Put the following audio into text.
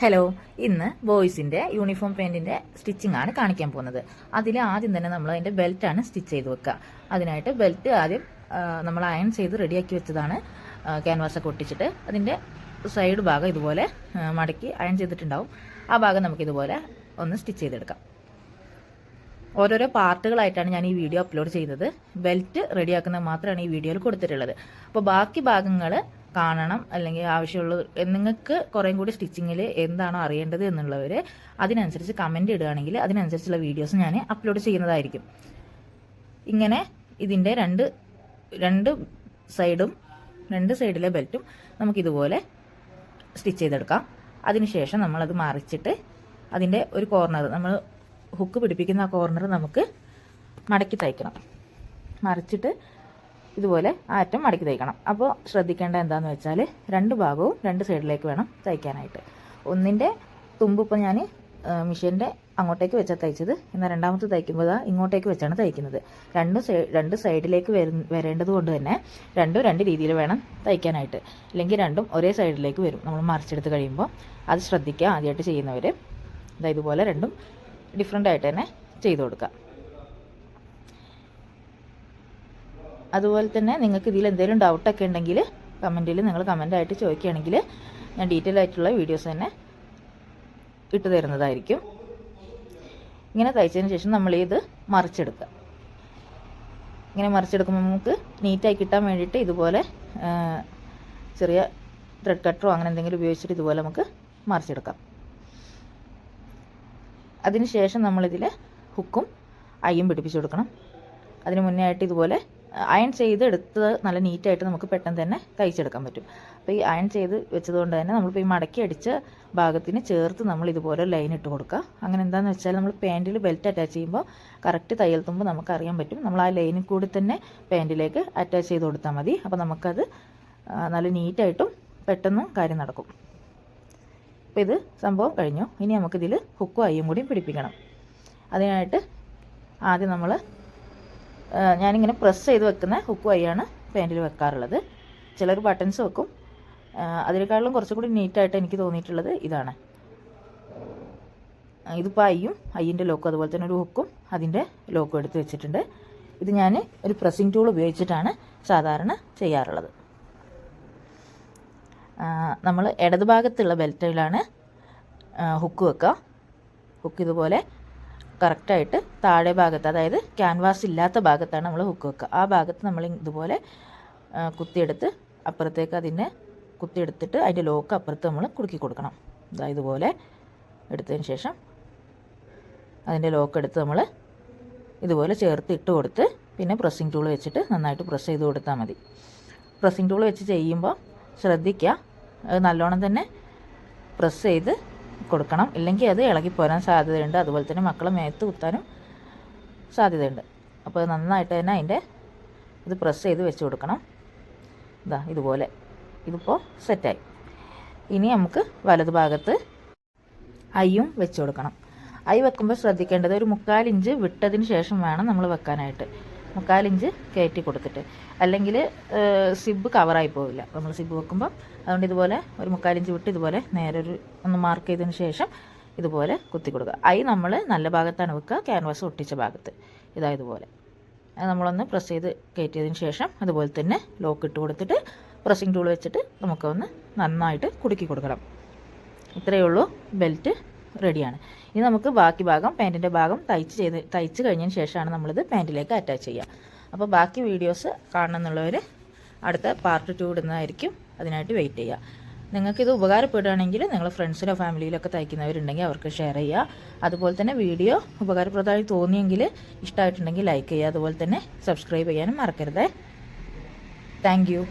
Hello, ഇന്ന് ബോയ്സിൻ്റെ uniform പാൻറ്റിൻ്റെ stitching ആണ് കാണിക്കാൻ പോകുന്നത്. അതിൽ ആദ്യം തന്നെ നമ്മൾ അതിൻ്റെ ബെൽറ്റാണ് സ്റ്റിച്ച് ചെയ്ത് വെക്കുക. അതിനായിട്ട് ബെൽറ്റ് ആദ്യം നമ്മൾ അയൺ ചെയ്ത് റെഡിയാക്കി വെച്ചതാണ്. ക്യാൻവാസൊക്കെ ഒട്ടിച്ചിട്ട് അതിൻ്റെ സൈഡ് ഭാഗം ഇതുപോലെ മടക്കി അയൺ ചെയ്തിട്ടുണ്ടാവും. ആ ഭാഗം നമുക്കിതുപോലെ ഒന്ന് സ്റ്റിച്ച് ചെയ്തെടുക്കാം. ഓരോരോ പാർട്ടുകളായിട്ടാണ് ഞാൻ ഈ വീഡിയോ അപ്ലോഡ് ചെയ്യുന്നത്. ബെൽറ്റ് റെഡിയാക്കുന്നത് മാത്രമാണ് ഈ വീഡിയോയിൽ കൊടുത്തിട്ടുള്ളത്. അപ്പോൾ ബാക്കി ഭാഗങ്ങൾ കാണണം, അല്ലെങ്കിൽ ആവശ്യമുള്ള നിങ്ങൾക്ക് കുറേയും കൂടി സ്റ്റിച്ചിങ്ങിൽ എന്താണോ അറിയേണ്ടത് എന്നുള്ളവർ അതിനനുസരിച്ച് കമൻറ്റ് ഇടുകയാണെങ്കിൽ അതിനനുസരിച്ചുള്ള വീഡിയോസ് ഞാൻ അപ്ലോഡ് ചെയ്യുന്നതായിരിക്കും. ഇങ്ങനെ ഇതിൻ്റെ രണ്ട് സൈഡിലെ ബെൽറ്റും നമുക്കിതുപോലെ സ്റ്റിച്ച് ചെയ്തെടുക്കാം. അതിനുശേഷം നമ്മളത് മറിച്ചിട്ട് അതിൻ്റെ ഒരു കോർണർ, നമ്മൾ ഹുക്ക് പിടിപ്പിക്കുന്ന ആ കോർണർ നമുക്ക് മടക്കി തയ്ക്കണം. മറിച്ചിട്ട് ഇതുപോലെ അറ്റം മടക്കി തയ്ക്കണം. അപ്പോൾ ശ്രദ്ധിക്കേണ്ട എന്താണെന്ന് വെച്ചാൽ രണ്ട് ഭാഗവും രണ്ട് സൈഡിലേക്ക് വേണം തയ്ക്കാനായിട്ട്. ഒന്നിൻ്റെ തുമ്പ് ഇപ്പോൾ ഞാൻ മെഷീൻ്റെ അങ്ങോട്ടേക്ക് വെച്ചാൽ തയ്ച്ചത്, എന്നാൽ രണ്ടാമത്തെ തയ്ക്കുമ്പോൾ ഇങ്ങോട്ടേക്ക് വെച്ചാണ് തയ്ക്കുന്നത്. രണ്ട് സൈഡിലേക്ക് വരേണ്ടത് കൊണ്ട് തന്നെ രണ്ട് രീതിയിൽ വേണം തയ്ക്കാനായിട്ട്, അല്ലെങ്കിൽ രണ്ടും ഒരേ സൈഡിലേക്ക് വരും നമ്മൾ മറിച്ചെടുത്ത് കഴിയുമ്പോൾ. അത് ശ്രദ്ധിക്കുക ആദ്യമായിട്ട് ചെയ്യുന്നവർ. ഇതുപോലെ രണ്ടും ഡിഫറെൻ്റ് ആയിട്ട് തന്നെ ചെയ്ത് കൊടുക്കുക. അതുപോലെ തന്നെ നിങ്ങൾക്ക് ഇതിൽ എന്തെങ്കിലും ഡൗട്ടൊക്കെ ഉണ്ടെങ്കിൽ കമൻറ്റിൽ നിങ്ങൾ കമൻ്റായിട്ട് ചോദിക്കുകയാണെങ്കിൽ ഞാൻ ഡീറ്റെയിൽ ആയിട്ടുള്ള വീഡിയോസ് തന്നെ ഇട്ട് തരുന്നതായിരിക്കും. ഇങ്ങനെ തയ്ച്ചതിന് ശേഷം നമ്മൾ ഇത് മറിച്ചെടുക്കുക. ഇങ്ങനെ മറിച്ചെടുക്കുമ്പോൾ നമുക്ക് നീറ്റായി കിട്ടാൻ വേണ്ടിയിട്ട് ഇതുപോലെ ചെറിയ ത്രെഡ് കട്ടറോ അങ്ങനെ എന്തെങ്കിലും ഉപയോഗിച്ചിട്ട് ഇതുപോലെ നമുക്ക് മറിച്ചെടുക്കാം. അതിന് ശേഷം നമ്മളിതിൽ ഹുക്കും അയ്യും പിടിപ്പിച്ച് കൊടുക്കണം. അതിന് മുന്നേ ആയിട്ട് ഇതുപോലെ അയൺ ചെയ്തെടുത്തത് നല്ല നീറ്റായിട്ട് നമുക്ക് പെട്ടെന്ന് തന്നെ തയ്ച്ചെടുക്കാൻ പറ്റും. അപ്പോൾ ഈ അയൺ ചെയ്ത് വെച്ചതുകൊണ്ട് തന്നെ നമ്മളിപ്പോൾ ഈ മടക്കി അടിച്ച ഭാഗത്തിന് ചേർത്ത് നമ്മൾ ഇതുപോലെ ലൈൻ ഇട്ട് കൊടുക്കുക. അങ്ങനെ എന്താണെന്ന് വെച്ചാൽ നമ്മൾ പാൻറ്റിൽ ബെൽറ്റ് അറ്റാച്ച് ചെയ്യുമ്പോൾ കറക്റ്റ് തയ്യൽ തുമ്പ് നമുക്കറിയാൻ പറ്റും. നമ്മൾ ആ ലൈനിൽ കൂടി തന്നെ പാൻറ്റിലേക്ക് അറ്റാച്ച് ചെയ്ത് കൊടുത്താൽ മതി. അപ്പോൾ നമുക്കത് നല്ല നീറ്റായിട്ടും പെട്ടെന്നും കാര്യം നടക്കും. അപ്പോൾ ഇത് സംഭവം കഴിഞ്ഞു. ഇനി നമുക്കിതിൽ ഹുക്കും അയ്യും കൂടി പിടിപ്പിക്കണം. അതിനായിട്ട് ആദ്യം ഞാനിങ്ങനെ പ്രസ് ചെയ്ത് വെക്കുന്ന ഹുക്കും അയ്യാണ് പാൻറ്റിൽ വെക്കാറുള്ളത്. ചിലർ ബട്ടൺസ് വെക്കും. അതിനേക്കാളും കുറച്ചും കൂടി നീറ്റായിട്ട് എനിക്ക് തോന്നിയിട്ടുള്ളത് ഇതാണ്. ഇതിപ്പോൾ അയ്യിൻ്റെ ലോക്കും അതുപോലെ തന്നെ ഒരു ഹുക്കും അതിൻ്റെ ലോക്കും എടുത്ത് വെച്ചിട്ടുണ്ട്. ഇത് ഞാൻ ഒരു പ്രസ്സിങ് ടൂൾ ഉപയോഗിച്ചിട്ടാണ് സാധാരണ ചെയ്യാറുള്ളത്. നമ്മൾ ഇടതുഭാഗത്തുള്ള ബെൽറ്റിലാണ് ഹുക്ക് വെക്കുക. ഹുക്ക് ഇതുപോലെ കറക്റ്റായിട്ട് താഴെ ഭാഗത്ത്, അതായത് ക്യാൻവാസ് ഇല്ലാത്ത ഭാഗത്താണ് നമ്മൾ ഹുക്ക് വെക്കുക. ആ ഭാഗത്ത് നമ്മൾ ഇതുപോലെ കുത്തിയെടുത്ത് അപ്പുറത്തേക്ക് അതിനെ കുത്തിയെടുത്തിട്ട് അതിൻ്റെ ലോക്ക് അപ്പുറത്ത് നമ്മൾ കുടുക്കി കൊടുക്കണം. ഇതുപോലെ എടുത്തതിന് ശേഷം അതിൻ്റെ ലോക്ക് എടുത്ത് നമ്മൾ ഇതുപോലെ ചേർത്ത് ഇട്ട് കൊടുത്ത് പിന്നെ പ്രസ്സിങ് ടൂൾ വെച്ചിട്ട് നന്നായിട്ട് പ്രസ് ചെയ്ത് കൊടുത്താൽ മതി. പ്രസ്സിങ് ടൂൾ വെച്ച് ചെയ്യുമ്പോൾ ശ്രദ്ധിക്കുക, അത് നല്ലോണം തന്നെ പ്രസ് ചെയ്ത് കൊടുക്കണം, ഇല്ലെങ്കിൽ അത് ഇളകിപ്പോരാൻ സാധ്യതയുണ്ട്. അതുപോലെ തന്നെ മക്കളെ മേത്ത് കുത്താനും സാധ്യതയുണ്ട്. അപ്പോൾ നന്നായിട്ട് തന്നെ ഇത് പ്രസ് ചെയ്ത് വെച്ച് കൊടുക്കണം. ഇതുപോലെ ഇതിപ്പോൾ സെറ്റായി. ഇനി നമുക്ക് വലതു ഭാഗത്ത് അയ്യും വെച്ച് കൊടുക്കണം. അയ്യ് വെക്കുമ്പോൾ ശ്രദ്ധിക്കേണ്ടത് ഒരു 3/4 ഇഞ്ച് വിട്ടതിന് ശേഷം വേണം നമ്മൾ വെക്കാനായിട്ട്. 3/4 ഇഞ്ച് കയറ്റി കൊടുത്തിട്ട്, അല്ലെങ്കിൽ സിബ് കവറായി പോവില്ല നമ്മൾ സിബ് വെക്കുമ്പോൾ. അതുകൊണ്ട് ഇതുപോലെ ഒരു 3/4 ഇഞ്ച് വിട്ട് ഇതുപോലെ നേരെ ഒന്ന് മാർക്ക് ചെയ്തതിന് ശേഷം ഇതുപോലെ കുത്തി കൊടുക്കുക. നമ്മൾ നല്ല ഭാഗത്താണ് വെക്കുക, ക്യാൻവാസ് ഒട്ടിച്ച ഭാഗത്ത്. ഇതുപോലെ അത് നമ്മളൊന്ന് പ്രസ് ചെയ്ത് കയറ്റിയതിന് ശേഷം അതുപോലെ തന്നെ ലോക്ക് ഇട്ട് കൊടുത്തിട്ട് പ്രസ്സിങ് ടൂൾ വെച്ചിട്ട് നമുക്കൊന്ന് നന്നായിട്ട് കുടുക്കി കൊടുക്കണം. ഇത്രയേ ഉള്ളൂ, ബെൽറ്റ് റെഡിയാണ്. ഇനി നമുക്ക് ബാക്കി ഭാഗം പാൻറ്റിൻ്റെ ഭാഗം തയ്ച്ച് കഴിഞ്ഞതിന് ശേഷമാണ് നമ്മളിത് പാൻറ്റിലേക്ക് അറ്റാച്ച് ചെയ്യുക. അപ്പോൾ ബാക്കി വീഡിയോസ് കാണണമെന്നുള്ളവർ അടുത്ത പാർട്ട് 2 ഇടുന്നതായിരിക്കും. അതിനായിട്ട് വെയിറ്റ് ചെയ്യുക. നിങ്ങൾക്കിത് ഉപകാരപ്പെടുകയാണെങ്കിൽ നിങ്ങൾ ഫ്രണ്ട്സിലോ ഫാമിലിയിലൊക്കെ തയ്ക്കുന്നവരുണ്ടെങ്കിൽ അവർക്ക് ഷെയർ ചെയ്യുക. അതുപോലെ തന്നെ വീഡിയോ ഉപകാരപ്രദമായി തോന്നിയെങ്കിൽ ഇഷ്ടമായിട്ടുണ്ടെങ്കിൽ ലൈക്ക് ചെയ്യുക. അതുപോലെ തന്നെ സബ്സ്ക്രൈബ് ചെയ്യാനും മറക്കരുത്. Thank you.